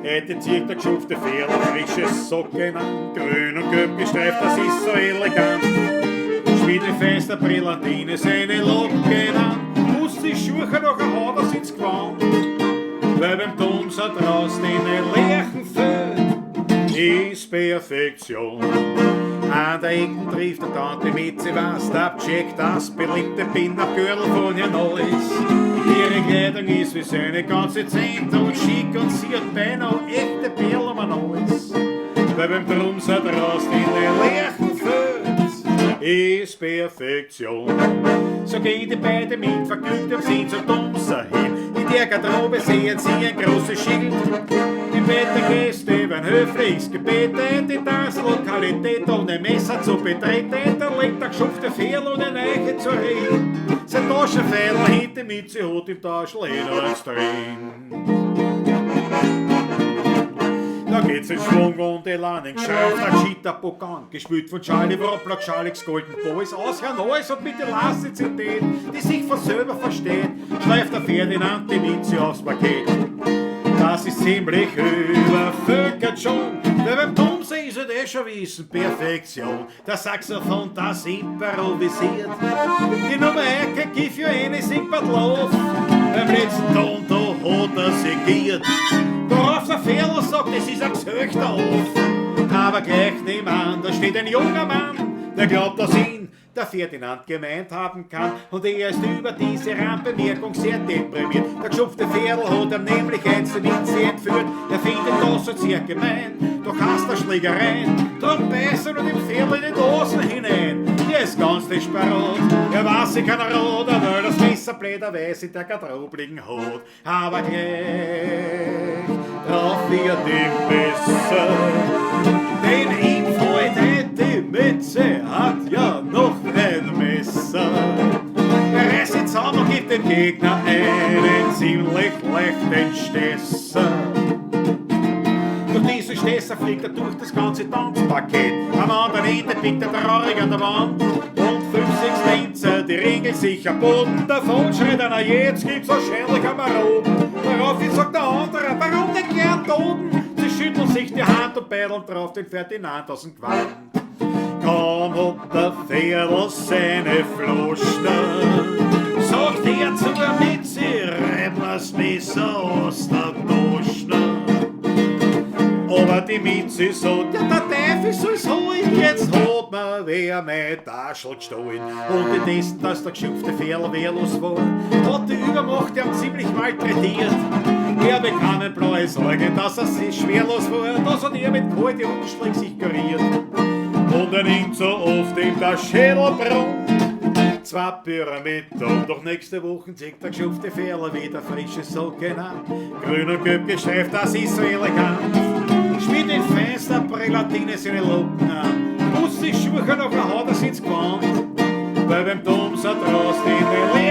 Hätte zieht der geschufte Fehler, frisches Socken an, grün und gelb gestreift, das ist so elegant. Schmiedefester Brillatine, seine Locken an, muss die Schuhe noch ein Haar, das sind's gewandt. Weil beim Domser draußen in den leeren Feld ist Perfektion. An der Ecken trifft der Tante mit, sie was abcheckt, das beliebte Pin-Up-Gürtel von ihr Neues. Ihre Kleidung ist wie seine ganze Zent und schick und sie hat beinahe echte Perlen an alles. Weil beim Drumser draußen in den leeren Feld ist Perfektion. So gehen die beiden mit vergnügt und sind so Domser hin. In der Garderobe sehen sie ein großes Schild. Die Wettergäste werden höflichst gebetet, in das Lokalität ohne Messer zu betreten. Da legt der geschufte Fehl und eine Eiche zur Rede. Sein Taschenfehler hinter mit, sie hat im Taschenleder eins drin. Da geht's in Schwung und Elan, in Geschrauft, der Cheetah Pokan, gespielt von Charlie Wroblak, Charlie's Golden Boys, aus Neues und mit der Elastizität, die sich von selber versteht, schleift der Ferdinand die Mieze aufs Paket. Das ist ziemlich übervölkert schon, weil beim Domsee ist es schon wissen, Perfektion. Der Saxophon, das improvisiert, die Nummer 1 Give You Anything But Love, beim letzten Ton, da hat segiert. Worauf der Fehler sagt, es ist ein Gesöchter auf. Aber gleich nebenan, da steht ein junger Mann, der glaubt, dass ihn der Ferdinand gemeint haben kann. Und er ist über diese Randbemerkung sehr deprimiert. Der geschupfte Pferdl hat er nämlich eins mit sie entführt. Er findet das so sehr gemein, doch hast der Schlägereien. Drum beißen und dem Pferdl in die Dosen hinein. Der ist ganz desperat, er weiß, ich kann roder, weil das Messer bläderweiß in der Garderobe liegen hat. Aber gleich drauf wird ihm besser, denn ihm fällt die Mütze, hat ja noch ein Messer. Er reißt ihn zusammen und gibt dem Gegner einen ziemlich leichten Stesser. Durch diesen Stesser fliegt er durch das ganze Tanzpaket. Am anderen Ende pickt er traurig an der Wand und 5, 6 Tänzer, die ringeln sich am Boden. Davon schreit einer, jetzt gibt's so schädlich am Maroden. Daraufhin sagt der andere, warum denn gern Toten? Sie schütteln sich die Hand und beideln drauf den Ferdinand aus dem Gewand. Kaum hat der Pferdl seine Floschner, sagt er zu der Mitzi, reiben das Messer aus der Taschner. Aber die Mitzi sagt, ja, der Teufel soll's holen, jetzt hat mir wer mein Taschel gestohlen. Und die Testen, dass der geschupfte Pferdl wehrlos war, hat die Übermacht ihm ziemlich malträtiert. Er bekam ein blaues Auge, dass er sich schwerlos war, das hat er mit kalten Umschlägen sich kuriert. Und er nimmt so oft ihm der Schädel brummt, 2 Pyramiden, doch nächste Woche zieht der geschufte Pferdl wieder frische Socken an. Grün und gelb gestreift, das ist so elegant. Spielt in feinster Brillatine seine Locken an, muss die Schuhe noch ein Haar, das sind's gewandt, weil beim Domser draußen in den